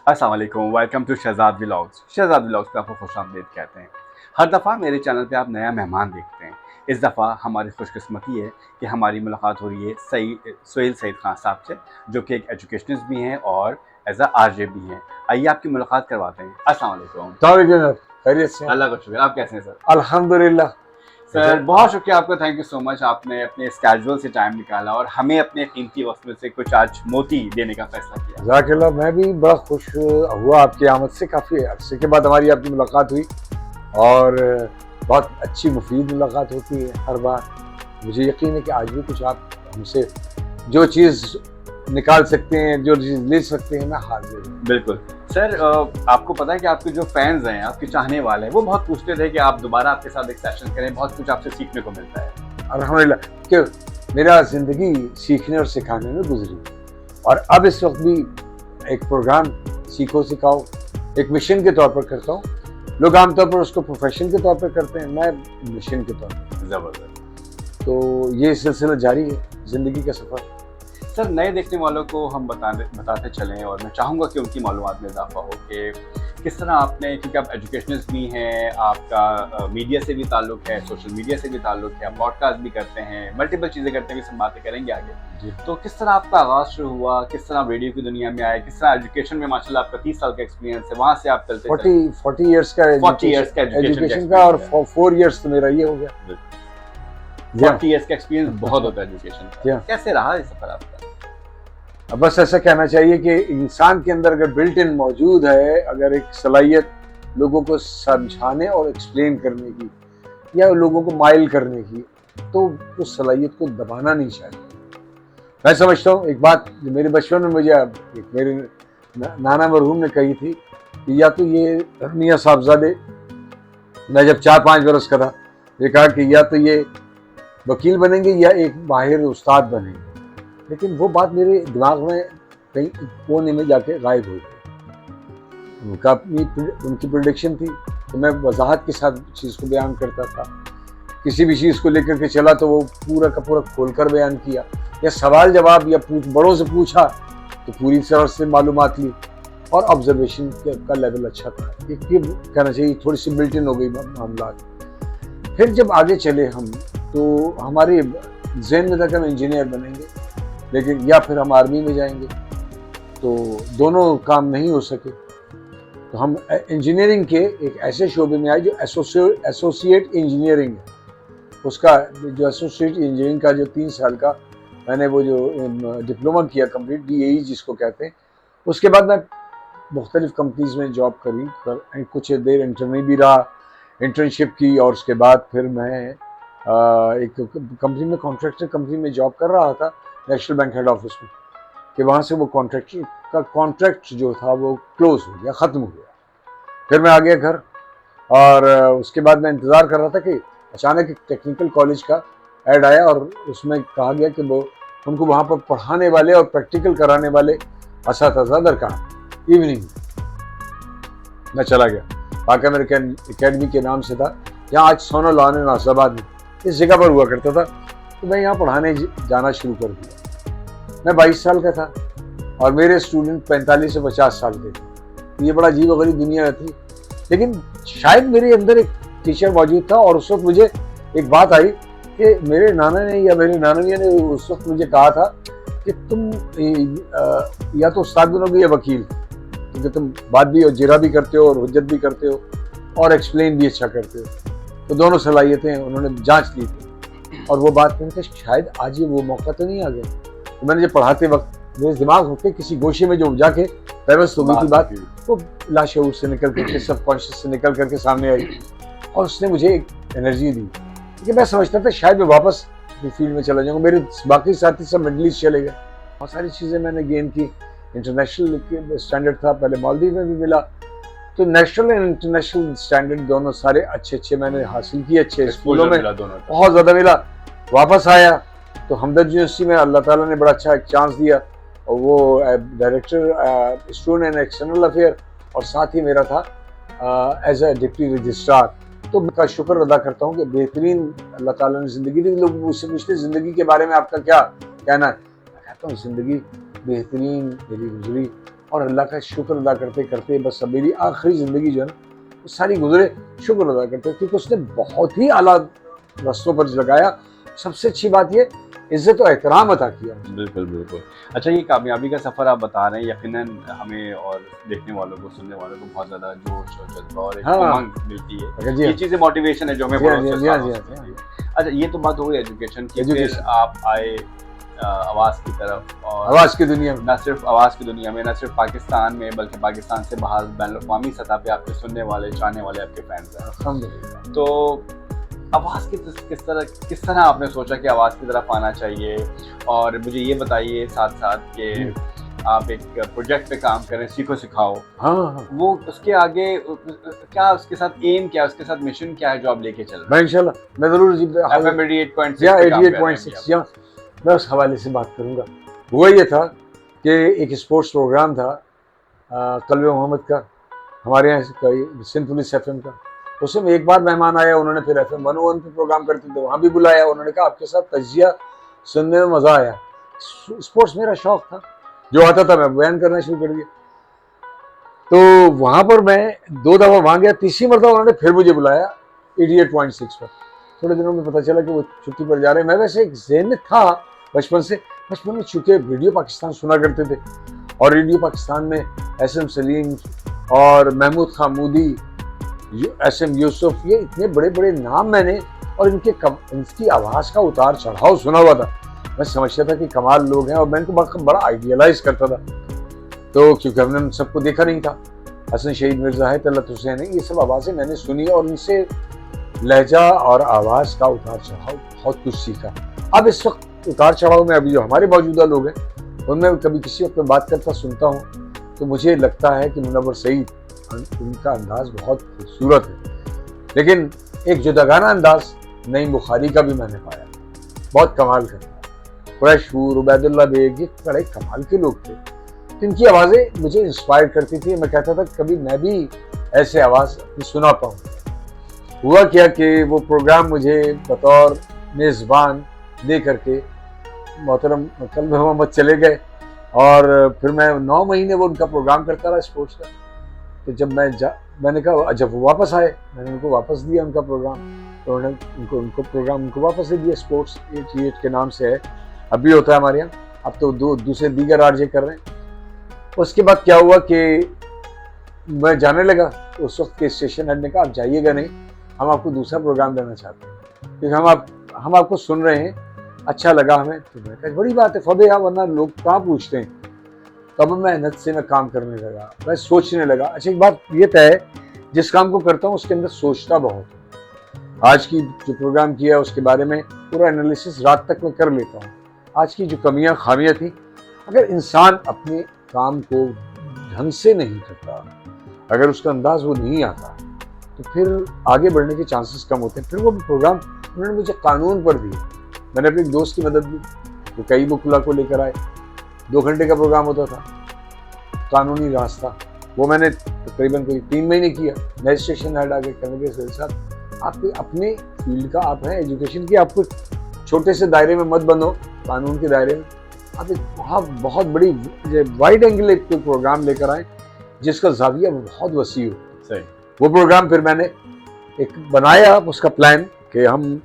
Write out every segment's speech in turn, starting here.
अस्सलाम वालेकुम, welcome to Shahzad vlogs. Shahzad vlogs पे आपको खुशामदीद कहते हैं। हर दफ़ा मेरे चैनल पे आप नया मेहमान देखते हैं। इस दफ़ा हमारी खुशकिस्मती है कि हमारी मुलाकात हो रही है सुहेल सईद खान साहब से, जो कि एक एजुकेशनिस्ट भी हैं और एज अ आरजे भी हैं। आइए आपकी मुलाकात करवाते हैं। अस्सलाम वालेकुम। खैरियत से हैं? अल्लाह का शुक्र। आप कैसे हैं सर? अल्हम्दुलिल्लाह। सर बहुत शुक्रिया आपका, थैंक यू सो मच। आपने अपने स्केड्यूल से टाइम निकाला और हमें अपने कीमती वक्त में से कुछ आज मोती देने का फैसला किया। जज़ाकल्लाह। मैं भी बड़ा खुश हुआ आपकी आमद से। काफ़ी अरसे के बाद हमारी आपकी मुलाकात हुई और बहुत अच्छी मुफीद मुलाकात होती है हर बार। मुझे यकीन है कि आज भी कुछ आप हमसे जो चीज़ निकाल सकते हैं, जो चीज़ ले सकते हैं, मैं हाजिर हूँ। बिल्कुल सर। आपको पता है कि आपके जो फैंस हैं, आपके चाहने वाले हैं, वो बहुत पूछते थे कि आप दोबारा आपके साथ एक सेशन करें, बहुत कुछ आपसे सीखने को मिलता है। अल्हम्दुलिल्लाह कि मेरा ज़िंदगी सीखने और सिखाने में गुजरी और अब इस वक्त भी एक प्रोग्राम सीखो सिखाओ एक मिशन के तौर पर करता हूँ। लोग आमतौर पर उसको प्रोफेशन के तौर पर करते हैं, मैं मिशन के तौर पर। ज़बरदस्त। तो ये सिलसिला जारी है, ज़िंदगी का सफ़र। सर नए देखने वालों को हम बताते चलें और मैं चाहूँगा कि उनकी मालूमात में इजाफा हो कि किस तरह आपने, क्योंकि आप एजुकेशनिस्ट भी हैं, आपका मीडिया से भी ताल्लुक़ है, सोशल मीडिया से भी ताल्लुक़ है, आप पॉडकास्ट भी करते हैं, मल्टीपल चीज़ें करते हैं, भी सब बातें करेंगे आगे। तो किस तरह आपका आगाज़ शुरू हुआ, किस तरह रेडियो की दुनिया में आए, किस तरह एजुकेशन में माशाल्लाह आपका 30 साल का एक्सपीरियंस है, वहाँ से आप चलते 40 इयर्स का 40 इयर्स का एजुकेशन का और 4 इयर्स तो मेरा ये हो गया। 40 इयर्स का एक्सपीरियंस बहुत होता है एजुकेशन का। कैसे रहा ये सफ़र आपका? अब बस ऐसा कहना चाहिए कि इंसान के अंदर अगर बिल्ट इन मौजूद है, अगर एक सलाहियत लोगों को समझाने और एक्सप्लेन करने की या लोगों को माइल करने की, तो उस सलाहियत को दबाना नहीं चाहिए। मैं समझता हूँ एक बात जो मेरे बचपन में मुझे मेरे नाना मरहूम ने कही थी कि या तो ये मियाँ साहबजादे, मैं जब 4-5 बरस का था, ये कहा कि या तो ये वकील बनेंगे या एक माहिर उस्ताद बनेंगे। लेकिन वो बात मेरे दिमाग में कहीं कोने में जाके गायब हो गई। उनकी प्रेडिक्शन थी तो मैं वजाहत के साथ चीज़ को बयान करता था। किसी भी चीज़ को लेकर के चला तो वो पूरा का पूरा खोलकर बयान किया, या सवाल जवाब या बड़ों से पूछा तो पूरी तरह से मालूमात ली और ऑब्जर्वेशन का लेवल अच्छा था। ये कहना चाहिए थोड़ी सी बिल्ट इन हो गई मामला। फिर जब आगे चले हम तो हमारे जहन में था कि हम इंजीनियर बनेंगे, लेकिन या फिर हम आर्मी में जाएंगे, तो दोनों काम नहीं हो सके। तो हम इंजीनियरिंग के एक ऐसे शोबे में आए जो एसोसिएट इंजीनियरिंग है। उसका जो एसोसिएट इंजीनियरिंग का जो 3 साल का मैंने वो जो डिप्लोमा किया कंप्लीट, DAE जिसको कहते हैं, उसके बाद मैं मुख्तलिफ कंपनीज में जॉब करी, कुछ देर इंटर्नी भी रहा, इंटर्नशिप की, और उसके बाद फिर मैं एक कंपनी में, कॉन्ट्रैक्टर कंपनी में जॉब कर रहा था, नेशनल बैंक हेड ऑफिस में, कि वहाँ से वो कॉन्ट्रैक्टर का कॉन्ट्रैक्ट जो था वो क्लोज हो गया, ख़त्म हो गया। फिर मैं आ गया घर और उसके बाद मैं इंतज़ार कर रहा था कि अचानक एक टेक्निकल कॉलेज का ऐड आया और उसमें कहा गया कि वो उनको वहाँ पर पढ़ाने वाले और प्रैक्टिकल कराने वाले असातिज़ा दरकार इवनिंग। मैं चला गया। पाक अमेरिकन एकेडमी के नाम से था, यहाँ आज सोना लॉन है नासिराबाद में, इस जगह पर हुआ करता था। तो मैं यहाँ पढ़ाने जाना शुरू कर दिया। मैं 22 साल का था और मेरे स्टूडेंट 45 से 50 साल के थे। तो ये बड़ा अजीब-ओ-गरीब दुनिया थी, लेकिन शायद मेरे अंदर एक टीचर मौजूद था। और उस वक्त मुझे एक बात आई कि मेरे नाना ने या मेरी नानी ने उस वक्त मुझे कहा था कि तुम या तो उस्ताद बनोगे या वकील, क्योंकि तुम बात भी और जिरा भी करते हो और हुज्जत भी करते हो और एक्सप्लेन भी अच्छा करते हो। तो दोनों सलाहियतें उन्होंने जांच ली थी और वो बात मैंने कहा शायद आज ये वो मौका तो नहीं आ गया। तो मैंने जब पढ़ाते वक्त मेरे दिमाग होते किसी गोशे में जो जाके पैरस हो गई थी बात, वो लाशऊर से निकल करके, सबकॉन्शियस से निकल करके सामने आई और उसने मुझे एक एनर्जी दी कि मैं समझता था शायद मैं वापस फील्ड में चला जाऊँगा। मेरे बाकी साथी सब मिडल ईस्ट चले गए। बहुत सारी चीज़ें मैंने गेन की। इंटरनेशनल स्टैंडर्ड था, पहले मालदीव में भी मिला, तो नेशनल एंड इंटरनेशनल स्टैंडर्ड दोनों सारे अच्छे मैंने हासिल किए। अच्छे स्कूलों में बहुत ज़्यादा मिला। वापस आया तो हमदर्द यूनिवर्सिटी में अल्लाह ताला ने बड़ा अच्छा एक चांस दिया और वो director student and external affair, और साथ ही मेरा था एज ए डिप्टी रजिस्ट्रार। तो मैं का शुक्र अदा करता हूँ कि बेहतरीन अल्लाह ताला ने ज़िंदगी दी। लोग मुझसे पूछते ज़िंदगी के बारे में आपका क्या कहना है? मैं कहता हूँ ज़िंदगी बेहतरीन मेरी गुजरी और अल्लाह का शुक्र अदा करते करते बस अब मेरी आखिरी ज़िंदगी जो है ना वो सारी गुजरे शुक्र अदा करते, क्योंकि उसने बहुत ही आला रास्तों पर लगाया। सबसे अच्छी बात ये इज्जत और एहतराम अता किया। बिल्कुल, बिल्कुल। अच्छा, ये कामयाबी का सफ़र आप बता रहे हैं, यकीनन हमें और देखने वालों को, सुनने वालों को बहुत ज़्यादा जोश और जज़्बा और एक हाँ। उमंग मिलती है। अगर जी ये हाँ। चीज़ें मोटिवेशन है जो हमें जी हाँ, बड़ों से जी हाँ, सालों जी से हाँ, जी हाँ। मिलती है। अच्छा, ये तो बात हो गई एजुकेशन की, फिर एजुकेशन। आप आए आवाज़ की तरफ, और आवाज़ की दुनिया में। ना सिर्फ आवाज़ की दुनिया में, ना सिर्फ पाकिस्तान में, बल्कि पाकिस्तान से बाहर बैनुल-अक़वामी सतह पे आपके सुनने वाले, चाहने वाले आपके फैन्स हैं। अल्हम्दुलिल्लाह। तो आवाज़ की किस तरह आपने सोचा कि आवाज़ की तरफ आना चाहिए? और मुझे ये बताइए साथ-साथ कि आप एक प्रोजेक्ट पे काम कर रहे हैं, सीखो सिखाओ। हाँ, हाँ। वो उसके आगे क्या उसके साथ एम क्या है, उसके साथ मिशन क्या है जो आप लेके चल रहे मैं इंशाल्लाह मैं ज़रूर जी हैं? एफएम 88.6 या पे काम कर रहे हैं 88.6 या मैं उस हवाले से बात करूँगा। हुआ ये था कि एक स्पोर्ट्स प्रोग्राम था कल्बे मोहम्मद का, हमारे यहाँ से सिंध पुलिस एफएम का। उसमें एक बार मेहमान आया, उन्होंने फिर एफएम 101 पे प्रोग्राम करते थे, वहाँ भी बुलाया। उन्होंने कहा आपके साथ तजिया सुनने में मज़ा आया। स्पोर्ट्स मेरा शौक था, जो आता था मैं बयान करना शुरू कर दिया। तो वहाँ पर मैं 2 दफ़ा वहाँ गया, तीसरी मरतबा उन्होंने फिर मुझे बुलाया 88.6 पर। थोड़े दिनों में पता चला कि वो छुट्टी पर जा रहे हैं। मैं वैसे एक ज़हन में था बचपन में चूँकि रेडियो पाकिस्तान सुना करते थे, और रेडियो पाकिस्तान में एसएम सलीम और महमूद खामूदी, एसएम यूसुफ, ये इतने बड़े बड़े नाम मैंने और इनकी आवाज़ का उतार चढ़ाव सुना हुआ था। मैं समझता था कि कमाल लोग हैं, और मैं इनको बड़ा आइडियलाइज करता था। तो क्योंकि हमने उन सबको देखा नहीं था, हसन शहीद मिर्ज़ा है, तलत हुसैन है, ये सब आवाज़ें मैंने सुनी और उनसे लहजा और आवाज़ का उतार चढ़ाव बहुत कुछ सीखा। अब इस वक्त उतार चढ़ाव में अभी जो हमारे मौजूदा लोग हैं, उनमें कभी किसी वक्त बात करता सुनता हूँ तो मुझे लगता है कि मुनव्वर सईद, उनका अंदाज़ बहुत खूबसूरत है, लेकिन एक जुदागाना अंदाज़ नईम बुखारी का भी मैंने पाया, बहुत कमाल का। कुरैशूर, उबैदुल्लाह बेग, ये बड़े कमाल के लोग थे। तो इनकी आवाज़ें मुझे इंस्पायर करती थी। मैं कहता था कभी मैं भी ऐसे आवाज़ सुना पाऊँ। हुआ क्या कि वो प्रोग्राम मुझे बतौर मेज़बान दे करके मोहतरम कल्बे मोहम्मद चले गए, और फिर मैं 9 महीने वो उनका प्रोग्राम करता रहा स्पोर्ट्स का। तो जब मैंने कहा, जब वो वापस आए, मैंने उनको वापस दिया उनका प्रोग्राम, तो उन्होंने उनको प्रोग्राम उनको वापस दे दिया। स्पोर्ट्स 88 के नाम से है, अब भी होता है हमारे यहाँ। अब तो दूसरे दीगर आरजे कर रहे हैं। उसके बाद क्या हुआ कि मैं जाने लगा, उस वक्त के स्टेशन हेड ने कहा आप जाइएगा नहीं, हम आपको दूसरा प्रोग्राम देना चाहते हैं, क्योंकि हम आपको सुन रहे हैं, अच्छा लगा हमें। तो मैंने कहा बड़ी बात है, फबे वरना लोग कहाँ पूछते हैं। तब मैं मेहनत से मैं काम करने लगा, मैं सोचने लगा। अच्छा, एक बात ये तय है, जिस काम को करता हूँ उसके अंदर सोचता बहुत हूँ। आज की जो प्रोग्राम किया उसके बारे में पूरा एनालिसिस रात तक मैं कर लेता हूँ। आज की जो कमियाँ खामियाँ थी, अगर इंसान अपने काम को ढंग से नहीं करता, अगर उसका अंदाज वो नहीं आता, तो फिर आगे बढ़ने के चांसेस कम होते हैं। फिर वो प्रोग्राम उन्होंने मुझे कानून पर दिया। मैंने अपने एक दोस्त की मदद ली, वो कई बुकला को लेकर आए। 2 घंटे का प्रोग्राम होता था, कानूनी रास्ता। वो मैंने तकरीबन कोई 3 महीने किया। नए स्टेशन हेड आगे करने के साथ आप अपने फील्ड का आप हैं, एजुकेशन की, आपको छोटे से दायरे में मत बंधो, कानून के दायरे में आप एक बहुत बड़ी वाइड एंगल एक प्रोग्राम लेकर आए, जिसका जाविया बहुत वसी हो। सही। वो प्रोग्राम फिर मैंने एक बनाया, उसका प्लान कि हम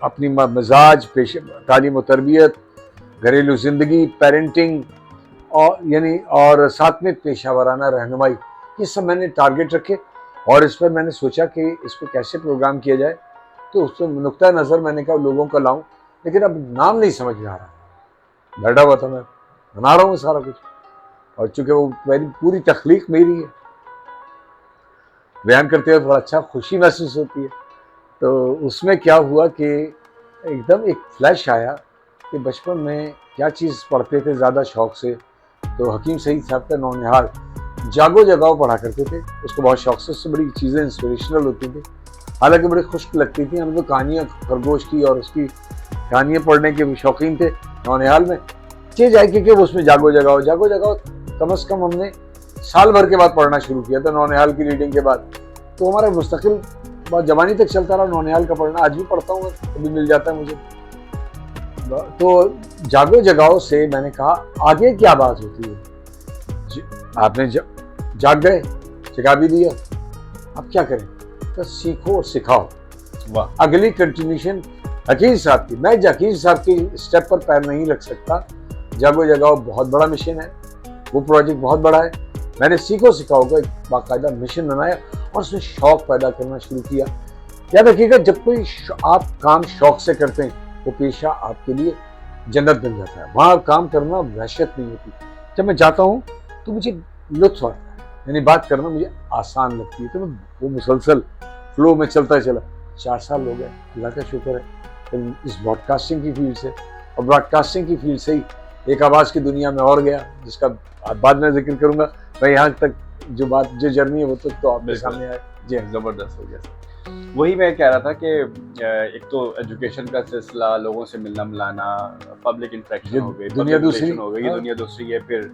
अपनी मिजाज, पेशे, तालीम और तरबियत, घरेलू ज़िंदगी, पेरेंटिंग, और साथ में पेशावराना रहनुमाई, ये सब मैंने टारगेट रखे, और इस पर मैंने सोचा कि इस पर कैसे प्रोग्राम किया जाए। तो उस पर नुक्ता नज़र मैंने कहा लोगों का लाऊं, लेकिन अब नाम नहीं समझ में आ रहा। बैठा हुआ था, मैं बना रहा हूँ सारा कुछ, और चूँकि वो मेरी पूरी तख्लीक मेरी है, बयान करते हुए थोड़ा अच्छा खुशी महसूस होती है। तो उसमें क्या हुआ कि एकदम एक फ्लैश आया कि बचपन में क्या चीज़ पढ़ते थे ज़्यादा शौक़ से, तो हकीम सईद साहब का नौनिहाल जागो जगाओ पढ़ा करते थे, उसको बहुत शौक़ से। उससे बड़ी चीज़ें इंस्पिरेशनल होती थी, हालांकि बड़ी खुश्क लगती थी। हमें तो कहानियाँ खरगोश की और उसकी कहानियाँ पढ़ने के शौकीन थे नौनिहाल में। चीज़ आई कि उसमें जागो जगाओ कम से कम हमने साल भर के बाद पढ़ना शुरू किया था नौनिहाल की रीडिंग के बाद। तो हमारा मुस्तकिल बहुत जवानी तक चलता रहा नौनिहाल का पढ़ना। आज भी पढ़ता हूँ, कभी मिल जाता है मुझे। तो जागो जगाओ से मैंने कहा आगे क्या बात होती है। आपने जाग गए, जगा भी दिया, अब क्या करें? तो सीखो और सिखाओ। वाह। अगली कंटिन्यूशन हकीम साहब की, मैं हकीम साहब की स्टेप पर पैर नहीं रख सकता। जागो जगाओ बहुत बड़ा मिशन है, वो प्रोजेक्ट बहुत बड़ा है। मैंने सीखो सिखाओ का एक बाकायदा मिशन बनाया और उसमें शौक पैदा करना शुरू किया। याद रखिएगा, जब कोई आप काम शौक से करते हैं वो पेशा आपके लिए जन्नत बन जाता है। वहाँ काम करना वहशत नहीं होती। जब मैं जाता हूँ तो मुझे लुत्फ आता है, यानी बात करना मुझे आसान लगती है। तो मैं वो मुसलसल फ्लो में चलता चला। 4 साल हो गए, अल्लाह का शुक्र है, तो इस ब्रॉडकास्टिंग की फील्ड से, और ब्रॉडकास्टिंग की फील्ड से ही एक आवाज़ की दुनिया में और गया, जिसका बाद में जिक्र करूंगा। मैं यहाँ तक जो जर्नी है वो तो आपके सामने आए। जी, ज़बरदस्त हो गया। वही मैं कह रहा था कि एक तो एजुकेशन का सिलसिला, लोगों से मिलना मिलाना, पब्लिक इंटरेक्शन हो गई, दुनिया दूसरी हो गई, हाँ। दुनिया दूसरी है। फिर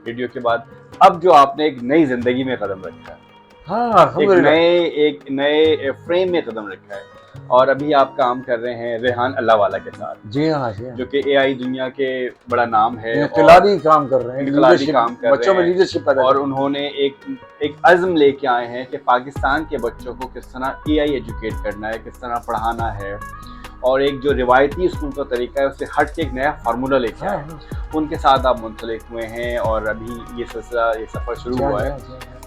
रेडियो के बाद अब जो आपने एक नई जिंदगी में कदम रखा है, हाँ, एक नए फ्रेम में कदम रखा है, और अभी आप काम कर रहे हैं रेहान अल्लाहवाला के साथ। जी हाँ, जी हाँ। जो कि एआई दुनिया के बड़ा नाम है, इनकलाबी काम कर रहे हैं, इनकलाबी काम कर बच्चों रहे में हैं, लीडरशिप पैदा और कर उन्होंने एक अज़्म लेके आए हैं कि पाकिस्तान के बच्चों को किस तरह एआई एजुकेट करना है, किस तरह पढ़ाना है, और एक जो रिवायती स्कूल का तरीका है उससे हट के एक नया फार्मूला लेके आए हैं। उनके साथ आप मुंसलिक हुए हैं और अभी ये सिलसिला, ये सफ़र शुरू हुआ है।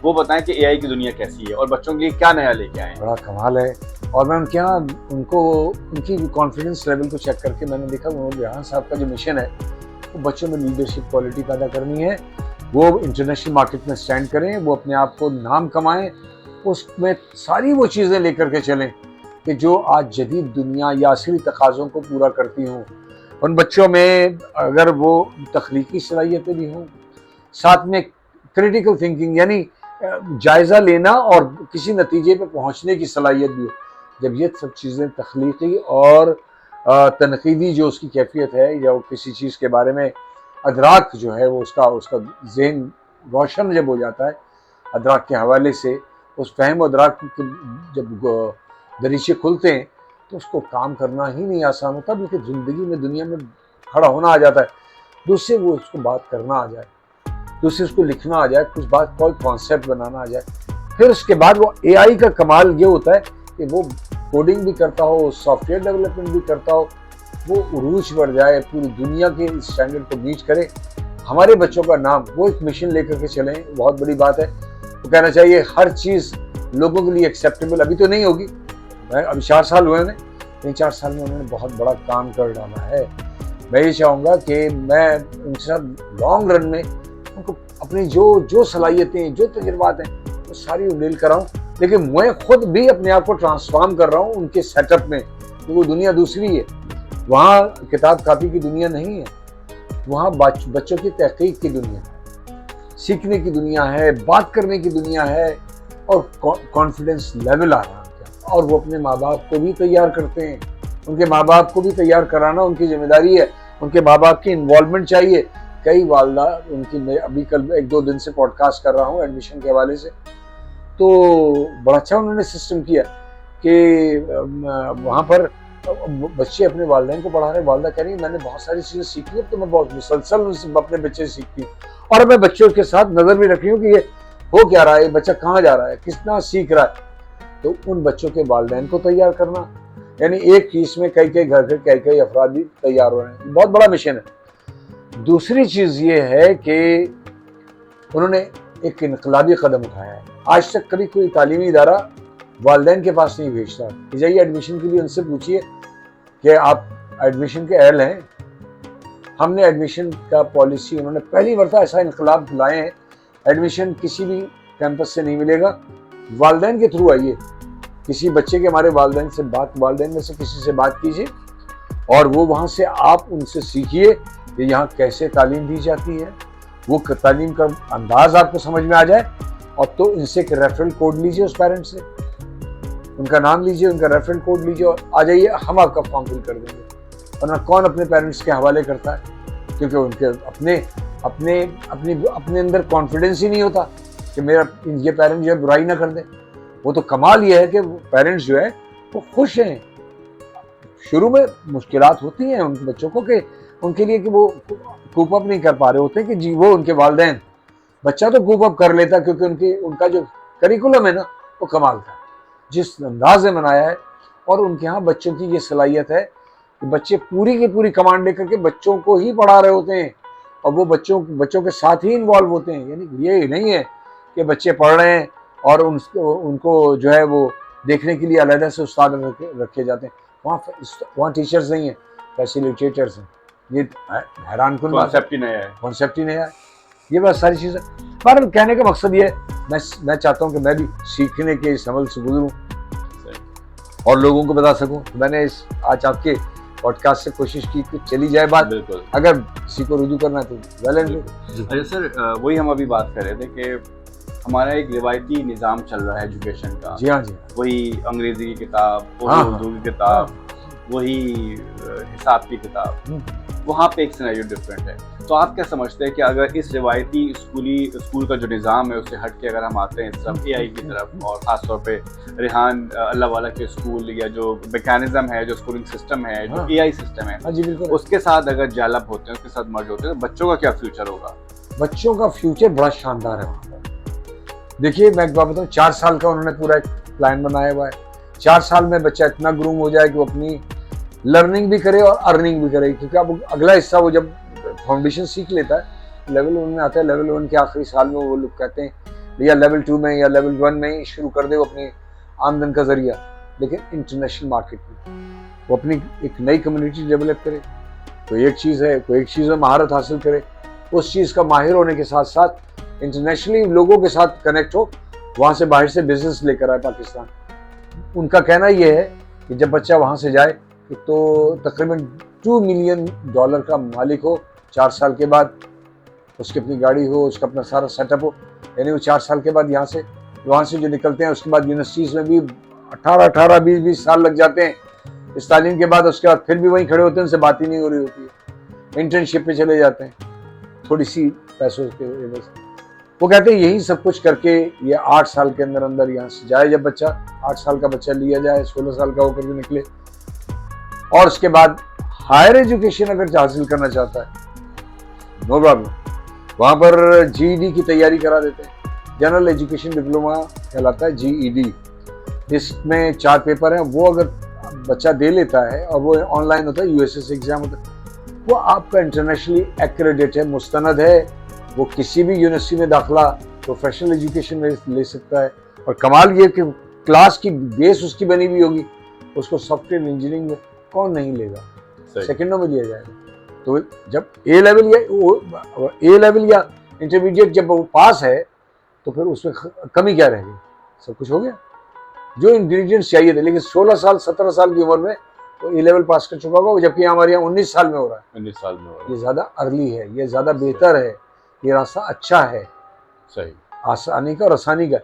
वो बताएं कि एआई की दुनिया कैसी है और बच्चों के लिए क्या नया लेके आए हैं। बड़ा कमाल है। और मैं उनके यहाँ उनकी कॉन्फिडेंस लेवल को चेक करके मैंने देखा रेहान साहब का जो मिशन है वो बच्चों में लीडरशिप क्वालिटी पैदा करनी है। वो इंटरनेशनल मार्केट में स्टैंड करें, वो अपने आप को नाम कमाएं, उसमें सारी वो चीज़ें लेकर के चलें कि जो आज जदीद दुनिया या असली तकाज़ों को पूरा करती हों। उन बच्चों में अगर वो तख्लीकी सलाहियतें भी हों, साथ में क्रिटिकल थिंकिंग यानी जायज़ा लेना और किसी नतीजे पे पहुंचने की सलाहियत भी हो। जब ये सब चीज़ें तख्लीकी और तनकीदी जो उसकी कैफियत है, या वो किसी चीज़ के बारे में अदराक जो है वो उसका ज़हन रोशन जब हो जाता है अदराक के हवाले से, उस फहम अदराक के जब दरीचे खुलते हैं तो उसको काम करना ही नहीं आसान होता, बल्कि ज़िंदगी में दुनिया में खड़ा होना आ जाता है। दूसरे वो उसको बात करना आ जाए, दूसरे उसको लिखना आ जाए, कुछ बात कोई कॉन्सेप्ट बनाना आ जाए। फिर उसके बाद वो एआई का कमाल ये होता है कि वो कोडिंग भी करता हो, सॉफ्टवेयर डेवलपमेंट भी करता हो, वो उरूज बढ़ जाए, पूरी दुनिया के स्टैंडर्ड को मीट करे। हमारे बच्चों का नाम वो एक मिशन लेकर के चलें, बहुत बड़ी बात है। तो कहना चाहिए हर चीज़ लोगों के लिए एक्सेप्टेबल अभी तो नहीं होगी। अभी 4 साल हुए हैं, इन 4 साल में उन्होंने बहुत बड़ा काम कर डाला है। मैं ये चाहूँगा कि मैं उनके साथ लॉन्ग रन में उनको अपनी जो सलाहियतें, जो तजुर्बात हैं वो सारी उंडेल कराऊँ, लेकिन मैं खुद भी अपने आप को ट्रांसफॉर्म कर रहा हूँ उनके सेटअप में, क्योंकि वो दुनिया दूसरी है। वहाँ किताब कापी की दुनिया नहीं है, वहाँ बच्चों की तहकीक की दुनिया है, सीखने की दुनिया है, बात करने की दुनिया है, और कॉन्फिडेंस लेवल आ रहा है। और वो अपने माँ बाप को भी तैयार करते हैं, उनके माँ बाप को भी तैयार कराना उनकी जिम्मेदारी है, उनके माँ बाप की इन्वॉल्वमेंट चाहिए। कई वालदा उनकी, मैं अभी कल 1-2 दिन से पॉडकास्ट कर रहा हूँ एडमिशन के हवाले से, तो बड़ा अच्छा उन्होंने सिस्टम किया कि वहाँ पर बच्चे अपने वालिदैन को पढ़ा रहे, वालदा कह रही है मैंने बहुत सारी चीज़ें सीखी है, तो मैं बहुत मुसलसल अपने बच्चे से सीखती हूँ, और मैं बच्चों के साथ नज़र भी रख रही हूँ कि ये हो क्या रहा है, बच्चा कहाँ जा रहा है, कितना सीख रहा है। तो उन बच्चों के वालिदैन को तैयार करना, यानी एक चीज में कई घर के कई अफराद भी तैयार हो रहे हैं, बहुत बड़ा मिशन है। दूसरी चीज ये है कि उन्होंने एक इनकलाबी कदम उठाया है। आज तक कभी कोई तालीमी इदारा वालिदैन के पास नहीं भेजता कि जाइए एडमिशन के लिए, उनसे पूछिए कि आप एडमिशन के अहल हैं। हमने एडमिशन का पॉलिसी, उन्होंने पहली मरतबा ऐसा इनकलाब लाए हैं, एडमिशन किसी भी कैंपस से नहीं मिलेगा, वालिदैन के थ्रू आइए। किसी बच्चे के हमारे वालिदैन में से किसी से बात कीजिए, और वो वहाँ से आप उनसे सीखिए कि यहाँ कैसे तालीम दी जाती है, वो तालीम का अंदाज आपको समझ में आ जाए। और तो इनसे एक रेफरल कोड लीजिए, उस पेरेंट से उनका नाम लीजिए, उनका रेफरल कोड लीजिए और आ जाइए, हम आपका फॉर्म फिल कर देंगे। वरना कौन अपने पेरेंट्स के हवाले करता है, क्योंकि उनके अपने अंदर कॉन्फिडेंस ही नहीं होता कि मेरा ये पेरेंट जो है बुराई ना कर दे। वो तो कमाल ये है कि पेरेंट्स जो है वो खुश हैं। शुरू में मुश्किलात होती हैं उन बच्चों को कि उनके लिए कि वो कूप अप नहीं कर पा रहे होते कि जी वो उनके वालिदैन, बच्चा तो कूप अप कर लेता, क्योंकि उनका जो करिकुलम है ना वो कमाल का, जिस अंदाज में बनाया है। और उनके यहाँ बच्चों की ये सलाहियत है कि बच्चे पूरी की पूरी कमांड लेकर के बच्चों को ही पढ़ा रहे होते हैं, और वो बच्चों के साथ ही इन्वॉल्व होते हैं। यानी ये नहीं है कि बच्चे पढ़ रहे हैं और उनको जो है वो देखने के लिए अलग से उस्ताद रखे जाते हैं। वहाँ टीचर्स नहीं है, फैसिलिटेटर्स हैं। ये हैरान कुन कॉन्सेप्ट ही नया है, कॉन्सेप्ट ही नया है। ये बस सारी चीज़ें, पर कहने का मकसद ये है, मैं चाहता हूँ कि मैं भी सीखने के इस अमल से गुजरूँ और लोगों को बता सकूं। तो मैंने आज आपके पॉडकास्ट से कोशिश की कि चली जाए बात, बिल्कुल। अगर किसी को रुजू करना है तो वेल एंड गुड। अच्छा सर, वही हम अभी बात कर रहे थे कि हमारा एक रिवायती निज़ाम चल रहा है एजुकेशन का। जी हाँ, जी वही अंग्रेजी की किताब, वही उर्दू की किताब, वही हिसाब की किताब, वहाँ पे एक सिनेरियो डिफरेंट है। तो आप क्या समझते हैं कि अगर इस रिवायती स्कूल का जो निज़ाम है उससे हट के अगर हम आते हैं इस तरफ AI की तरफ, और ख़ासतौर पे रेहान अल्लाह वाला के स्कूल या जो मैकेनिज्म है, जो स्कूलिंग सिस्टम है, जो AI सिस्टम है, जी बिल्कुल, उसके साथ अगर डेवलप होते हैं, उसके साथ मर्ज होते हैं, तो बच्चों का क्या फ्यूचर होगा? बच्चों का फ्यूचर बड़ा शानदार है वहाँ पर। देखिए मैं एक बात बताऊँ, 4 साल का उन्होंने पूरा एक प्लान बनाया हुआ है। 4 साल में बच्चा इतना ग्रूम हो जाए कि वो अपनी लर्निंग भी करे और अर्निंग भी करे, क्योंकि अब अगला हिस्सा वो जब फाउंडेशन सीख लेता है, लेवल 1 में आता है, लेवल 1 के आखिरी साल में वो लोग कहते हैं भैया लेवल 2 में या लेवल 1 में ही शुरू कर दे वो अपनी आमदन का जरिया। लेकिन इंटरनेशनल मार्केट में वो अपनी एक नई कम्युनिटी डेवलप करे, कोई एक चीज़ में महारत हासिल करे, उस चीज़ का माहिर होने के साथ साथ इंटरनेशनली लोगों के साथ कनेक्ट हो, वहाँ से बाहर से बिजनेस लेकर आए पाकिस्तान। उनका कहना यह है कि जब बच्चा वहाँ से जाए तो तकरीबन $2 मिलियन का मालिक हो 4 साल के बाद, उसकी अपनी गाड़ी हो, उसका अपना सारा सेटअप हो। यानी वो 4 साल के बाद वहाँ से जो निकलते हैं, उसके बाद यूनिवर्सिटीज़ में भी 18 20 साल लग जाते हैं इस तालीम के बाद। उसके बाद फिर भी वहीं खड़े होते हैं, उनसे बात ही नहीं हो रही होती है, इंटर्नशिप पे चले जाते हैं थोड़ी सी पैसों के वजह से। वो कहते हैं यही सब कुछ करके ये 8 साल के अंदर यहाँ से जाए, जब बच्चा 8 साल का बच्चा लिया जाए, 16 साल का होकर के निकले, और उसके बाद हायर एजुकेशन अगर हासिल करना चाहता है नो प्रॉब्लम, वहाँ पर GED की तैयारी करा देते हैं। जनरल एजुकेशन डिप्लोमा कहलाता है GED। इसमें 4 पेपर हैं, वो अगर बच्चा दे लेता है और वो ऑनलाइन होता है, USS एग्जाम होता है, वो आपका इंटरनेशनली एक्रेडिट है, मुस्तनद है, वो किसी भी यूनिवर्सिटी में दाखिला प्रोफेशनल एजुकेशन में ले सकता है। और कमाल ये कि क्लास की बेस उसकी बनी हुई होगी, उसको सॉफ्टवेयर इंजीनियरिंग में कौन नहीं लेगा, सेकंडों में लिया जाएगा। तो जब ए लेवल या इंटरमीडिएट जब वो पास है तो फिर उसमें कमी क्या रहेगी, सब कुछ हो गया जो इंग्रेडिएंट्स चाहिए थे। लेकिन 16 साल 17 साल की उम्र में तो ए लेवल पास कर चुका होगा, जबकि हमारे यहाँ 19 साल में हो रहा है। 19 साल में हो रहा है। ये ज़्यादा अर्ली है, ये ज़्यादा बेहतर है, ये रास्ता अच्छा है, सही, आसानी का और आसानी का।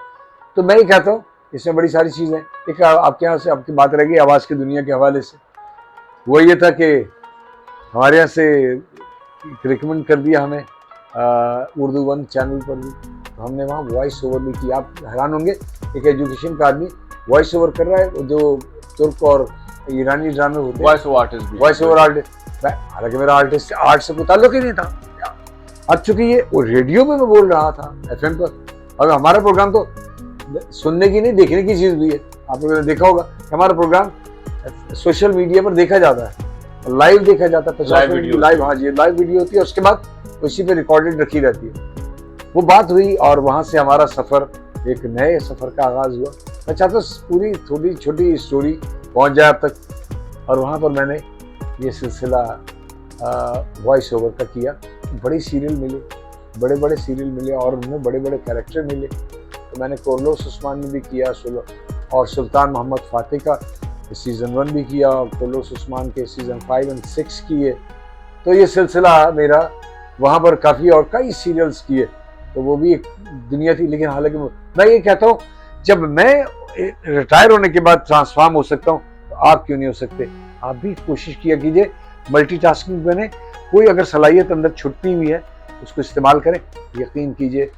तो मैं ये कहता हूँ इसमें बड़ी सारी चीज़ें। एक आपके यहाँ से आपकी बात रह गई आवाज़ की दुनिया के हवाले से, वो ये था कि हमारे यहाँ से रिकमेंड कर दिया हमें उर्दू 1 चैनल पर भी, तो हमने वहाँ वॉइस ओवर भी किया। आप हैरान होंगे एक एजुकेशन का आदमी वॉइस ओवर कर रहा है, जो तुर्क और ईरानी ड्रामे होते हैं, वॉइस ओवर आर्टिस्ट। हालांकि मेरा आर्ट से कोई ताल्लुक ही नहीं था। अब चूंकि ये वो रेडियो में मैं बोल रहा था FM पर, और हमारा प्रोग्राम तो सुनने की नहीं देखने की चीज़ भी है। आप लोगों ने देखा होगा हमारा प्रोग्राम सोशल मीडिया पर देखा जाता है, लाइव देखा जाता है, 50 मिनट लाइव, हाँ जी लाइव वीडियो होती है, उसके बाद उसी पे रिकॉर्डेड रखी रहती है। वो बात हुई और वहाँ से हमारा सफ़र, एक नए सफ़र का आगाज़ हुआ। मैं चाहता हूँ पूरी थोड़ी छोटी स्टोरी पहुँच जाए अब तक, और वहाँ पर मैंने ये सिलसिला वॉइस ओवर का किया। बड़े सीरियल मिले, बड़े बड़े सीरियल मिले और उनमें बड़े बड़े कैरेक्टर मिले। तो मैंने कोरलोस उस्मान में भी किया, और सुल्तान मोहम्मद फातेह का सीज़न 1 भी किया, और कोरलोस उस्मान के सीज़न 5 और 6 किए। तो ये सिलसिला मेरा वहाँ पर काफ़ी, और कई सीरियल्स किए, तो वो भी एक दुनिया थी। लेकिन हालांकि मैं ये कहता हूँ जब मैं रिटायर होने के बाद ट्रांसफॉर्म हो सकता हूँ, तो आप क्यों नहीं हो सकते? आप भी कोशिश किया कीजिए, मल्टीटास्किंग बने। कोई अगर सलाहियत अंदर छुट्टी हुई है उसको इस्तेमाल करें, यकीन कीजिए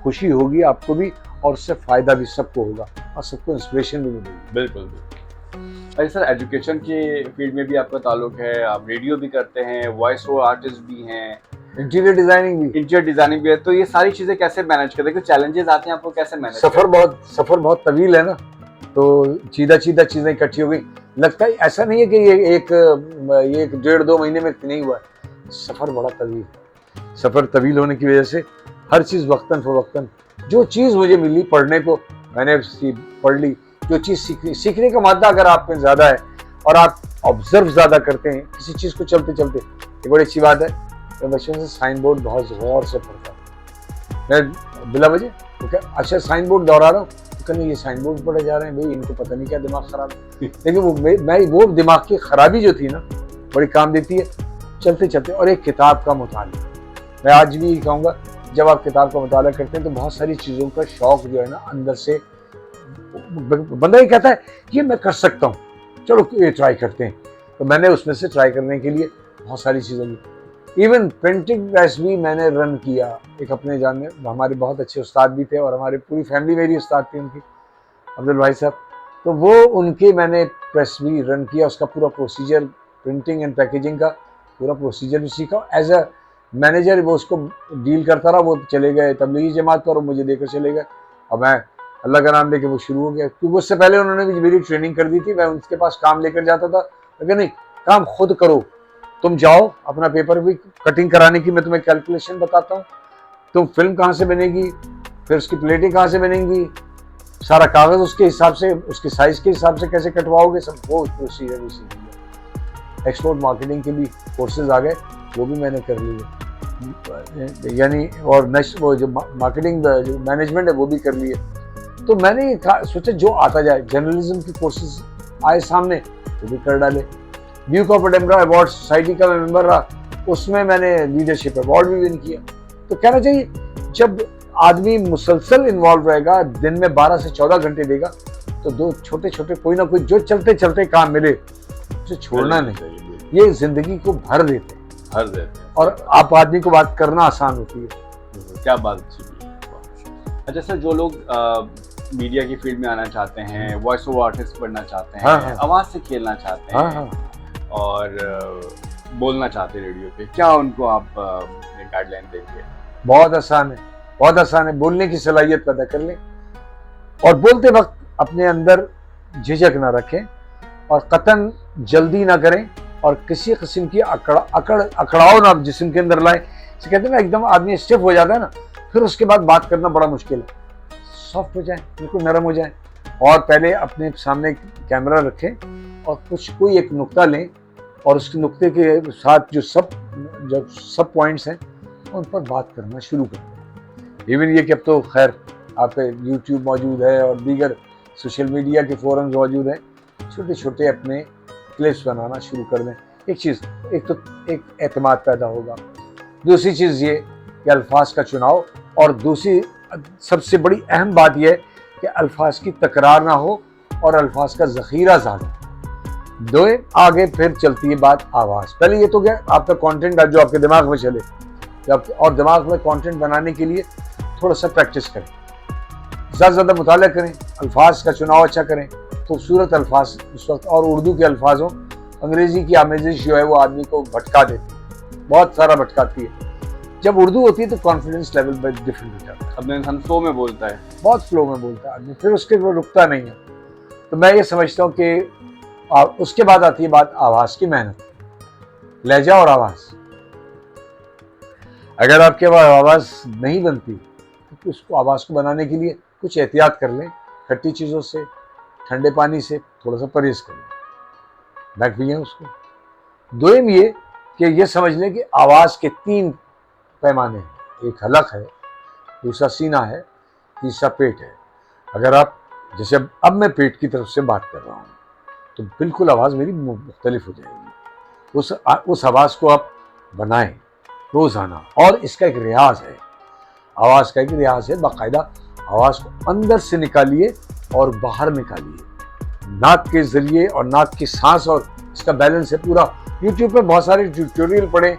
खुशी होगी आपको भी, और उससे फ़ायदा भी सबको होगा, और सबको इंस्पिरेशन भी मिलेगी। बिल्कुल। अरे सर, एजुकेशन के फील्ड में भी आपका ताल्लुक है, आप रेडियो भी करते हैं, वॉइस ओवर आर्टिस्ट भी हैं, इंटीरियर डिजाइनिंग भी। इंटीरियर डिजाइनिंग भी है, तो ये सारी चीजें कैसे मैनेज करते हैं? कुछ चैलेंजेस आते हैं आपको, कैसे मैनेज? सफर बहुत तवील है ना, तो सीधा चीजें इकट्ठी हो गई। लगता है ऐसा नहीं है कि ये एक 1.5-2 महीने में नहीं हुआ है। सफर बड़ा तवील है। सफर तवील होने की वजह से हर चीज वक्तन फवक्तन, जो चीज मुझे मिली पढ़ने को मैंने पढ़ ली। जो चीज सीखने का मादा अगर आप में ज्यादा है और आप ऑब्जर्व ज्यादा करते हैं किसी चीज को चलते चलते, ये बड़ी अच्छी बात है। मैं बचपन से साइन बोर्ड बहुत गौर से पढ़ता हूँ। मैं बिला वजह तो अच्छा साइन बोर्ड दोहरा रहा हूँ, नहीं ये साइन बोर्ड पढ़े जा रहे हैं भाई, इनको पता नहीं क्या दिमाग खराब है। लेकिन वो दिमाग की खराबी जो थी ना बड़ी काम देती है चलते चलते। और एक किताब का मुताला, मैं आज भी कहूँगा, जब आप किताब का मुताला करते हैं तो बहुत सारी चीज़ों का शौक जो है ना अंदर से बंदा ये कहता है कि मैं कर सकता हूँ, चलो ये ट्राई करते हैं। तो मैंने उसमें से ट्राई करने के लिए बहुत सारी चीज़ें ली। इवन प्रिंटिंग प्रेस भी मैंने रन किया। एक अपने जानने हमारे बहुत अच्छे उस्ताद भी थे और हमारी पूरी फैमिली मेरी उस्ताद थी उनकी, अब्दुल भाई साहब। तो वो उनके मैंने प्रेस भी रन किया, उसका पूरा प्रोसीजर, प्रिंटिंग एंड पैकेजिंग का पूरा प्रोसीजर भी सीखा। एज अ मैनेजर वो उसको डील करता रहा। वो चले गए तबलीगी जमात पर और मुझे देकर चले गए, और मैं अल्लाह का नाम लेके वो शुरू हो गया। क्योंकि उससे पहले उन्होंने भी मेरी ट्रेनिंग कर दी थी। मैं उनके पास काम लेकर जाता था, लेकिन नहीं, काम खुद करो, तुम जाओ अपना पेपर भी कटिंग कराने की मैं तुम्हें कैलकुलेशन बताता हूँ, तुम फिल्म कहाँ से बनेगी, फिर उसकी प्लेटें कहाँ से बनेंगी, सारा कागज़ उसके हिसाब से, उसके साइज के हिसाब से कैसे कटवाओगे, सब वो प्रोसीजर भी सीख लिया। एक्सपोर्ट मार्केटिंग के भी कोर्सेज आ गए, वो भी मैंने कर लिए, यानी और नेक्स्ट वो जो मार्केटिंग जो मैनेजमेंट है वो भी कर लिए। तो मैंने ये सोचा जो आता जाए, जर्नलिज्म के कोर्सेज आए सामने वो भी कर डाले। Duke of Edinburgh award society का मेंबर रहा, उसमें मैंने लीडरशिप अवार्ड भी विन किया। तो कहना चाहिए जब आदमी मुसलसल इन्वॉल्व रहेगा, दिन में 12 से 14 घंटे देगा, तो दो छोटे छोटे कोई ना कोई जो चलते चलते काम मिले उसे छोड़ना नहीं, ये जिंदगी को भर देते हैं। और आप आदमी को बात करना आसान होती है। क्या बात। अच्छा सर, जो लोग मीडिया की फील्ड में आना चाहते हैं, वॉइस ओवर आर्टिस्ट बनना चाहते हैं, हाँ। आवाज से खेलना चाहते हैं, हाँ। और बोलना चाहते हैं रेडियो पे, क्या उनको आप गाइडलाइन देंगे? बहुत आसान है, बहुत आसान है। बोलने की सलाहियत पैदा कर लें और बोलते वक्त अपने अंदर झिझक ना रखें और कतन जल्दी ना करें और किसी किस्म की अकड़ाव ना जिस्म के अंदर लाएं। कहते हैं ना एकदम आदमी स्टिफ हो जाता है ना, फिर उसके बाद बात करना बड़ा मुश्किल है। सॉफ्ट हो जाए, बिल्कुल नरम हो जाए, और पहले अपने सामने कैमरा रखें और कोई एक नुक्ता लें और उसके नुक्ते के साथ जो सब पॉइंट्स हैं उन पर बात करना शुरू करें। इवन ये कि अब तो खैर आप यूट्यूब मौजूद है और दीगर सोशल मीडिया के फोरम्स मौजूद हैं, छोटे छोटे अपने क्लिप्स बनाना शुरू कर दें। एक एतमाद पैदा होगा। दूसरी चीज़ ये कि अल्फाज का चुनाव, और दूसरी सबसे बड़ी अहम बात यह है कि अल्फाज की तकरार ना हो और अल्फाज का ज़ख़ीरा ज़्यादा। दो आगे फिर चलती है बात आवाज़। पहले ये तो क्या आपका कंटेंट जो आपके दिमाग में चले, और दिमाग में कंटेंट बनाने के लिए थोड़ा सा प्रैक्टिस करें, ज़्यादा मुताला करें, अल्फाज का चुनाव अच्छा करें, खूबसूरत अल्फाज उस वक्त, और उर्दू के अल्फाज हों। अंग्रेज़ी की आमेजिश जो है वो आदमी को भटका देती है, बहुत सारा भटकाती है। जब उर्दू होती है तो कॉन्फिडेंस लेवल बहुत डिफरेंट हो जाता है। अब इंसान फ्लो में बोलता है, बहुत फ्लो में बोलता है आदमी, फिर उसके वो रुकता नहीं है। तो मैं ये समझता हूँ कि उसके बाद आती है बात आवाज़ की मेहनत, लहजा और आवाज़। अगर आपके पास आवाज़ नहीं बनती तो उसको आवाज़ को बनाने के लिए कुछ एहतियात कर लें, खट्टी चीज़ों से, ठंडे पानी से थोड़ा सा परहेज कर लें, बैठ भी है उसको। दोम ये कि ये समझ लें कि आवाज़ के 3 पैमाने हैं, एक हलक है, दूसरा सीना है, तीसरा पेट है। अगर आप जैसे अब मैं पेट की तरफ से बात कर रहा हूँ तो बिल्कुल आवाज़ मेरी मुख्तलिफ हो जाएगी। उस आवाज़ को आप बनाएं रोज़ाना, और इसका एक रियाज है, आवाज़ का एक रियाज है। बाकायदा आवाज़ को अंदर से निकालिए और बाहर निकालिए, नाक के ज़रिए, और नाक की सांस, और इसका बैलेंस है पूरा। यूट्यूब पे बहुत सारे ट्यूटोरियल पढ़ें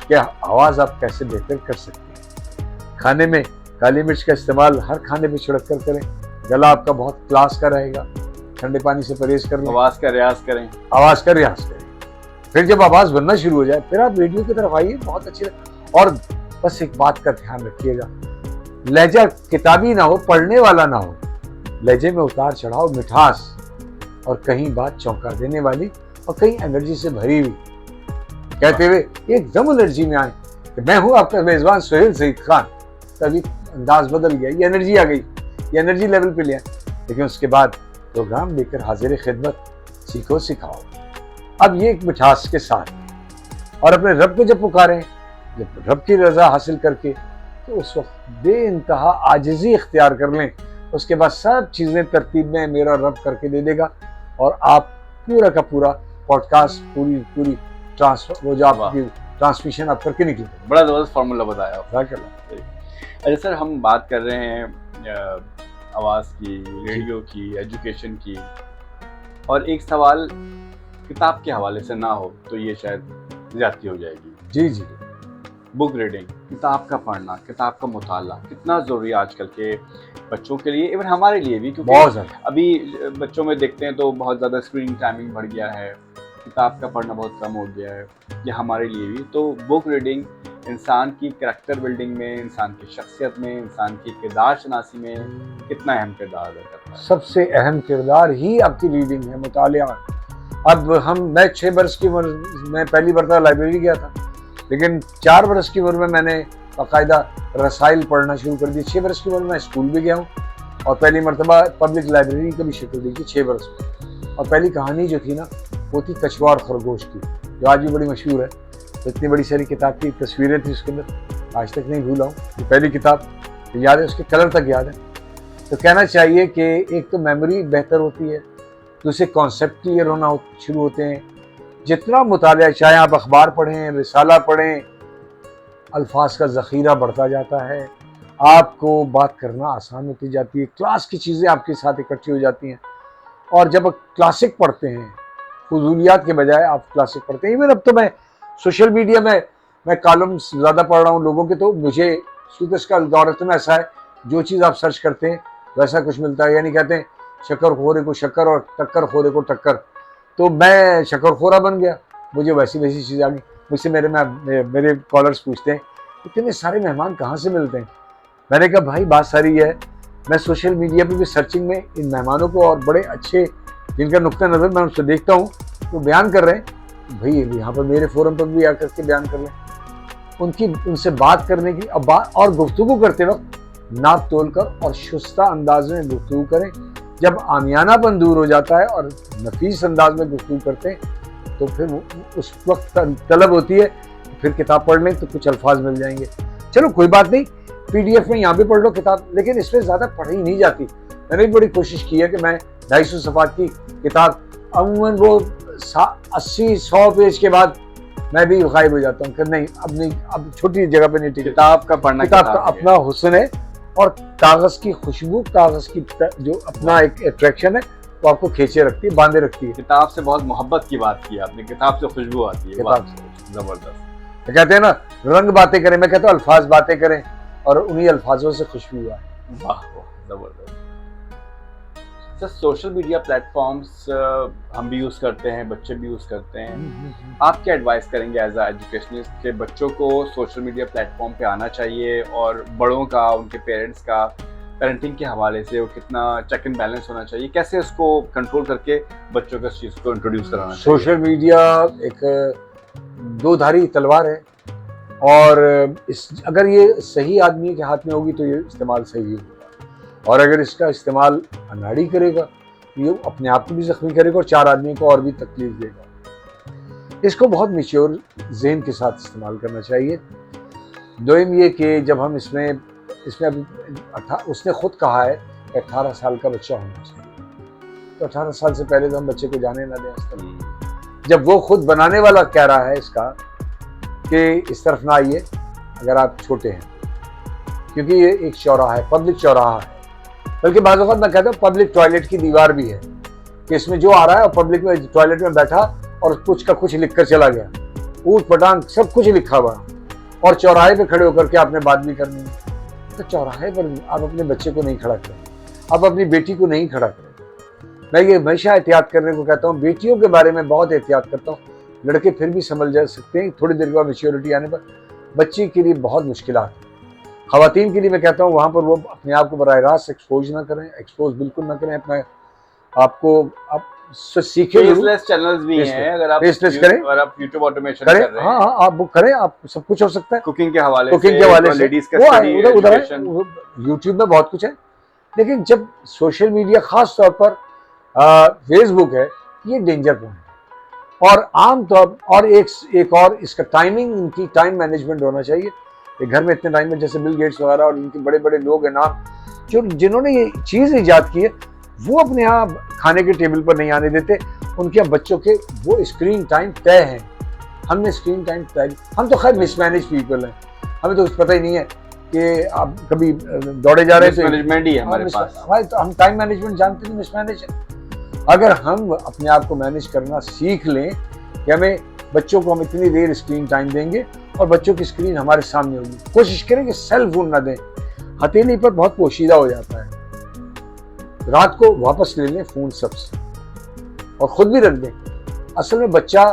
कि आवाज़ आप कैसे बेहतर कर सकते हैं। खाने में काली मिर्च का इस्तेमाल हर खाने पे छिड़क कर करें, गला आपका बहुत क्लास का रहेगा। ठंडे पानी से परहेज कर लें, आवाज़ का रियाज करें, आवाज़ का रियाज करें। फिर जब आवाज़ बनना शुरू हो जाए फिर आप रेडियो की तरफ आइए, बहुत अच्छी और बस एक बात का ध्यान रखिएगा, लहजा किताबी ना हो, पढ़ने वाला ना हो, लहजे में उतार चढ़ाव, मिठास, और कहीं बात चौंका देने वाली और कहीं एनर्जी से भरी हुई, कहते हुए एकदम एनर्जी में आए कि मैं हूं आपका मेजबान सोहेल सईद खान, तभी अंदाज बदल गया, ये एनर्जी आ गई, ये एनर्जी लेवल पे लिया। लेकिन उसके बाद प्रोग्राम लेकर हाजिर खिदमत, सीखो सिखाओ। अब ये एक मिठास के साथ और अपने रब को जब पुकारें, जब रब की रजा हासिल करके, तो उस वक्त बेइंतहा आजिज़ी इख्तियार कर लें। उसके बाद सब चीज़ें तरतीब में मेरा रब करके दे देगा और आप पूरा का पूरा पॉडकास्ट, पूरी ट्रांसफर, वो जो आपकी ट्रांसमिशन आप करके निकले। बड़ा ज़बरदस्त फार्मूला बताया आपने। क्या अच्छा सर, हम बात कर रहे हैं आवाज़ की, रेडियो की, एजुकेशन की, और एक सवाल किताब के हवाले से ना हो तो ये शायद ज़्यादती हो जाएगी। जी जी। बुक रीडिंग, किताब का पढ़ना, किताब का मुताला कितना ज़रूरी है आजकल के बच्चों के लिए, इवन हमारे लिए भी, क्योंकि बहुत ज़्यादा। अभी बच्चों में देखते हैं तो बहुत ज़्यादा स्क्रीनिंग टाइमिंग बढ़ गया है, किताब का पढ़ना बहुत कम हो गया है, ये हमारे लिए भी। तो बुक रीडिंग इंसान की करैक्टर बिल्डिंग में, इंसान की शख्सियत में, इंसान की किरदार शनासी में कितना अहम किरदार अदा करता है? सबसे अहम किरदार ही आपकी रीडिंग है, मुतालिया। अब मैं 6 वर्ष की उम्र में पहली मरतबा लाइब्रेरी गया था, लेकिन 4 वर्ष की उम्र में मैंने बाकायदा रसाइल पढ़ना शुरू कर दिया। 6 वर्ष की उम्र में स्कूल भी गया हूँ और पहली मरतबा पब्लिक लाइब्रेरी का भी शक्ल देखी 6 वर्ष में। और पहली कहानी जो थी ना, वो थी कछुआ और खरगोश की, जो आज भी बड़ी मशहूर है। तो इतनी बड़ी सारी किताब की तस्वीरें थी उसके अंदर, आज तक नहीं भूला हूँ। ये पहली किताब याद है, उसके कलर तक याद है। तो कहना चाहिए कि एक तो मेमोरी बेहतर होती है, दूसरे कॉन्सेप्ट क्लियर होना शुरू होते हैं। जितना मुतालिया, चाहे आप अखबार पढ़ें, रिसाला पढ़ें, अल्फाज का ज़ख़ीरा बढ़ता जाता है, आपको बात करना आसान होती जाती है, क्लास की चीज़ें आपके साथ इकट्ठी हो जाती हैं। और जब क्लासिक पढ़ते हैं, फजूलियात के बजाय आप क्लासिक पढ़ते हैं। इवन अब तो मैं सोशल मीडिया में मैं कॉलम्स ज़्यादा पढ़ रहा हूँ लोगों के, तो मुझे सूरज का एल्गोरिथम ऐसा है, जो चीज़ आप सर्च करते हैं वैसा कुछ मिलता है। यानी कहते हैं शक्कर खोरे को शक्कर और टक्कर खोरे को टक्कर, तो मैं शक्कर खोरा बन गया, मुझे वैसी चीज़ आ गई। मुझसे मेरे कॉलर्स पूछते हैं इतने सारे मेहमान कहाँ से मिलते हैं। मैंने कहा भाई बात सारी है, मैं सोशल मीडिया पे भी सर्चिंग में इन मेहमानों को और बड़े अच्छे जिनका नुक्ता नज़र मैं उनसे देखता हूँ तो बयान कर रहे हैं, भाई यहाँ पर मेरे फोरम पर भी आकर के बयान कर लें। उनसे बात करने की और गुफ्तगू करते वक्त नाप तोल कर और शुस्ता अंदाज में गुफ्तगू करें। जब आमियानापन दूर हो जाता है और नफीस अंदाज में गुफ्तगू करते हैं तो फिर उस वक्त तलब होती है फिर किताब पढ़ लें तो कुछ अल्फाज मिल जाएंगे। चलो कोई बात नहीं, PDF में यहाँ भी पढ़ लो किताब, लेकिन इसमें ज़्यादा पढ़ी नहीं जाती। मैंने भी बड़ी कोशिश की है कि मैं 250 सफ़ात की किताब, अमूमन वो 80-100 पेज के बाद मैं भी गायब हो जाता हूँ कि नहीं, अब छोटी जगह पे नहीं टिके। किताब का पढ़ना, किताब का अपना हुस्न है और कागज़ की खुशबू, कागज़ की जो अपना एक अट्रैक्शन है वो आपको खींचे रखती है, बांधे रखती है। किताब से बहुत मोहब्बत की बात की आपने, किताब से खुशबू आती है, किताब से ज़बरदस्त। तो कहते हैं ना रंग बातें करें, मैं कहता हूँ अल्फाज बातें करें और उन्हीं अल्फाजों से खुशबू आए। वाह वाह, ज़बरदस्त। सर, सोशल मीडिया प्लेटफॉर्म्स हम भी यूज़ करते हैं, बच्चे भी यूज़ करते हैं। आप क्या एडवाइस करेंगे एज अ एजुकेशनिस्ट के बच्चों को सोशल मीडिया प्लेटफॉर्म पे आना चाहिए, और बड़ों का, उनके पेरेंट्स का पेरेंटिंग के हवाले से वो कितना चेक एंड बैलेंस होना चाहिए, कैसे उसको कंट्रोल करके बच्चों को इस चीज़ को इंट्रोड्यूस कराना चाहिए? सोशल मीडिया एक दो-धारी तलवार है और अगर ये सही आदमी के हाथ में होगी तो ये इस्तेमाल सही होगा, और अगर इसका इस्तेमाल अनाड़ी करेगा ये अपने आप को भी जख्मी करेगा और 4 आदमियों को और भी तकलीफ देगा। इसको बहुत मैच्योर ज़हन के साथ इस्तेमाल करना चाहिए। दोम ये कि जब हम इसमें अभी उसने खुद कहा है कि 18 साल का बच्चा होना चाहिए, तो 18 साल से पहले तो हम बच्चे को जाने ना दें इस तरह। जब वो खुद बनाने वाला कह रहा है इसका कि इस तरफ ना आइए अगर आप छोटे हैं, क्योंकि ये एक चौराहा है, पब्लिक चौराहा है, बल्कि बाज़ वक़्त मैं कहता हूँ पब्लिक टॉयलेट की दीवार भी है कि इसमें जो आ रहा है और पब्लिक में टॉयलेट में बैठा और कुछ का कुछ लिख कर चला गया, ऊट पटांग सब कुछ लिखा हुआ, और चौराहे पे खड़े होकर के आपने बात भी करनी है। तो चौराहे पर आप अपने बच्चे को नहीं खड़ा करें, आप अपनी बेटी को नहीं खड़ा करें। मैं ये हमेशा एहतियात करने को कहता हूँ, बेटियों के बारे में बहुत एहतियात करता हूँ। लड़के फिर भी संभल जा सकते हैं थोड़ी देर के बाद मैच्योरिटी आने पर, बच्ची के लिए बहुत मुश्किलात है। ख़वातीन के लिए मैं कहता हूँ वहाँ पर वो अपने आप को बराह रास्त एक्सपोज ना करें, एक्सपोज बिल्कुल ना करें अपना आपको, आप सीखें जरूर। फेसलेस चैनल्स भी हैं, अगर आप फेसलेस करें, अगर आप यूट्यूब ऑटोमेशन करें, कर रहे हैं, हाँ हाँ आप वो करें, आप सब कुछ हो सकता है कुकिंग के हवाले कुकिंग के हवाले से, लेडीज का वो स्टडी उधर एजुकेशन, यूट्यूब में बहुत कुछ है। लेकिन जब सोशल मीडिया खास तौर पर फेसबुक है, ये डेंजर पॉइंट है। और आम तौर और एक और इसका टाइमिंग, इनकी टाइम मैनेजमेंट होना चाहिए। ये घर में इतने टाइम में, जैसे बिल गेट्स वगैरह और इनके बड़े बड़े लोग हैं नाम, जो जिन्होंने ये चीज़ ईजाद की है, वो अपने यहाँ खाने के टेबल पर नहीं आने देते। उनके यहाँ बच्चों के वो स्क्रीन टाइम तय है। हमने स्क्रीन टाइम तय, हम तो खैर मिसमैनेज पीपल हैं, हमें तो पता ही नहीं है कि आप कभी दौड़े जा रहे थे, मैनेजमेंट ही है हमारे पास, हमारे तो हम टाइम मैनेजमेंट जानते नहीं, मिसमैनेज है। अगर हम अपने आप को मैनेज करना सीख लें कि हमें बच्चों को हम इतनी देर स्क्रीन टाइम देंगे और बच्चों की स्क्रीन हमारे सामने होगी, कोशिश करें कि सेल फोन ना दें। हथेली पर बहुत पोशीदा हो जाता है, रात को वापस ले लें फोन सबसे और खुद भी रख दें। असल में बच्चा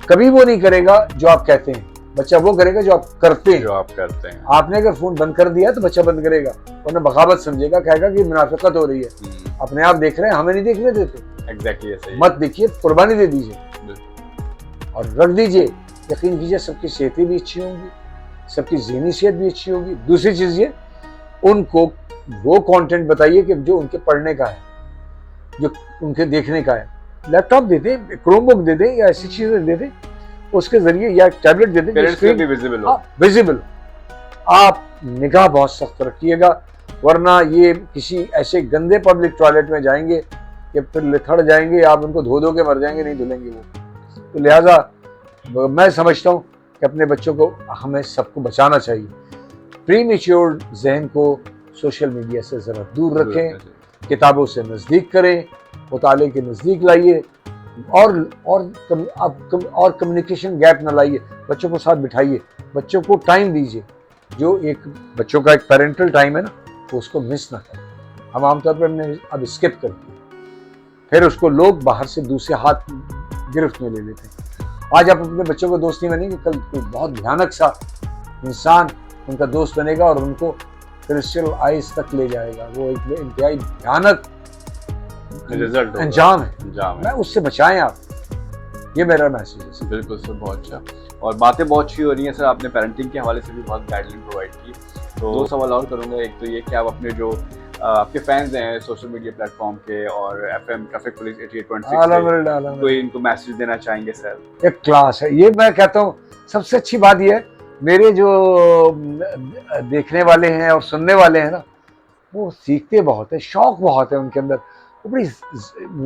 कभी वो नहीं करेगा जो आप कहते हैं, बच्चा वो करेगा जो आप करते हैं। जो आप करते हैं, आपने अगर फोन बंद कर दिया तो बच्चा बंद करेगा, वरना बगावत समझेगा, कहेगा कि मुनाफिकत हो रही है, अपने आप देख रहे हैं, हमें नहीं देखने देते। एग्जैक्टली ऐसे मत देखिए, कुर्बानी दे दीजिए और रख दीजिए। यकीन कीजिए सबकी सेहतें भी अच्छी होंगी, सबकी ज़हनी सेहत भी अच्छी होगी। दूसरी चीज़ ये, उनको वो कंटेंट बताइए कि जो उनके पढ़ने का है, जो उनके देखने का है। लैपटॉप दे दें, क्रोम बुक दे दें या ऐसी चीज़ें दे दें, उसके जरिए, या टैबलेट दे दें, पेरेंट्स में भी विजिबल हो। विजिबल। आप निगाह बहुत सख्त रखिएगा, वरना ये किसी ऐसे गंदे पब्लिक टॉयलेट में जाएंगे कि फिर लिथड़ जाएंगे, आप उनको धो के मर जाएंगे, नहीं धुलेंगे वो। तो लिहाजा मैं समझता हूँ कि अपने बच्चों को हमें सबको बचाना चाहिए। प्रीमेच्योर जहन को सोशल मीडिया से ज़रा दूर रखें, किताबों से नज़दीक करें, मुताले के नज़दीक लाइए और कम्युनिकेशन गैप ना लाइए। बच्चों को साथ बिठाइए, बच्चों को टाइम दीजिए, जो एक बच्चों का एक पेरेंटल टाइम है ना, तो उसको मिस ना करें। हम आमतौर पर हमने अब स्किप कर दिया, फिर उसको लोग बाहर से दूसरे हाथ गिरफ्त में ले लेते हैं। आज आप अपने बच्चों को दोस्त नहीं बनेंगे, कल कोई बहुत भयानक सा इंसान उनका दोस्त बनेगा और उनको क्रिस्टल आइस तक ले जाएगा। वो एक इंतहाई भयानक रिजल्ट अंजाम है। मैं उससे बचाएं आप, ये मेरा मैसेज है। बिल्कुल सर, बहुत अच्छा। और बातें बहुत अच्छी हो रही हैं सर, आपने पेरेंटिंग के हवाले से भी बहुत गाइडलाइन प्रोवाइड की। तो 2 सवाल और करूँगा। एक तो ये कि आप अपने जो आपके फैंस हैं सोशल मीडिया प्लेटफॉर्म के और एफएम ट्रैफिक पुलिस 88.6 कोई इनको मैसेज देना चाहेंगे सर? एक क्लास है ये, मैं कहता हूँ सबसे अच्छी बात ये है, मेरे जो देखने वाले हैं और सुनने वाले हैं ना, वो सीखते बहुत है, शौक बहुत है उनके अंदर, वो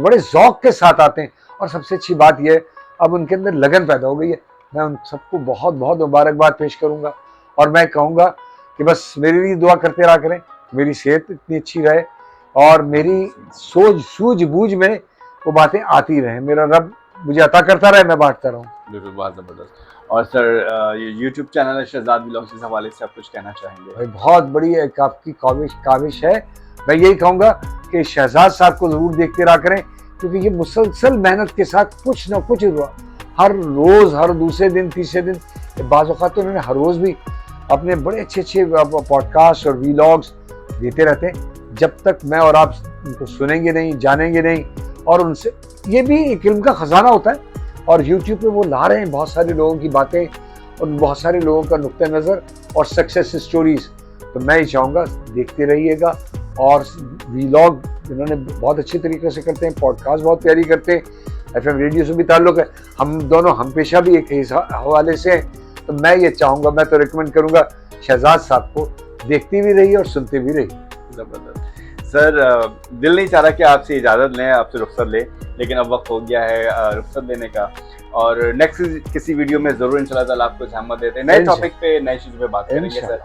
बड़े ज़ौक़ के साथ आते हैं। और सबसे अच्छी बात यह है, अब उनके अंदर लगन पैदा हो गई है। मैं उन सबको बहुत बहुत मुबारकबाद पेश करूँगा और मैं कहूँगा कि बस मेरे लिए दुआ करते रहा करें, मेरी सेहत इतनी अच्छी रहे और मेरी सूझबूझ में वो बातें आती रहें, मेरा रब मुझे अता करता रहे, मैं बांटता रहूँ। बिल्कुल, बहुत ज़बरदस्त। और सर ये यूट्यूब चैनल है शहजाद व्लॉग्स, इस हवाले से आप कुछ कहना चाहेंगे? भाई बहुत बड़ी एक आपकी काविश है। मैं यही कहूँगा कि शहजाद साहब को ज़रूर देखते रहा करें, क्योंकि ये मुसलसल मेहनत के साथ कुछ ना कुछ हर रोज़, हर दूसरे दिन, तीसरे दिन, बाज़ औक़ात तो उन्होंने हर रोज़ भी अपने बड़े अच्छे पॉडकास्ट और व्लॉग्स देते रहते हैं। जब तक मैं और आप उनको सुनेंगे नहीं, जानेंगे नहीं, और उनसे ये भी एक इल्म का ख़जाना होता है। और यूट्यूब पे वो ला रहे हैं बहुत सारे लोगों की बातें और बहुत सारे लोगों का नुक्ता नज़र और सक्सेस स्टोरीज़। तो मैं ही चाहूँगा देखते रहिएगा। और व्लॉग इन्होंने बहुत अच्छे तरीके से करते हैं, पॉडकास्ट बहुत प्यारी करते हैं, एफएम रेडियो से भी ताल्लुक़ है, हम दोनों हम पेशा भी एक हवाले से हैं। तो मैं ये चाहूँगा, मैं तो रिकमेंड करूँगा शहजाद साहब को देखती भी रहिए और सुनते भी रहिए। ज़बरदस्त सर, दिल नहीं चाह रहा कि आपसे इजाज़त लें, आपसे रुख्सत लें, लेकिन अब वक्त हो गया है रुख्सत लेने का। और नेक्स्ट किसी वीडियो में ज़रूर इंशाल्लाह ताला आपको ज़हमत देते हैं, नए टॉपिक पे, नई चीज़ पे बात करेंगे सर।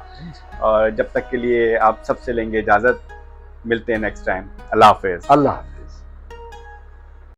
और जब तक के लिए आप सबसे लेंगे इजाज़त, मिलते हैं नेक्स्ट टाइम। अल्लाह हाफ़िज़। अल्लाह।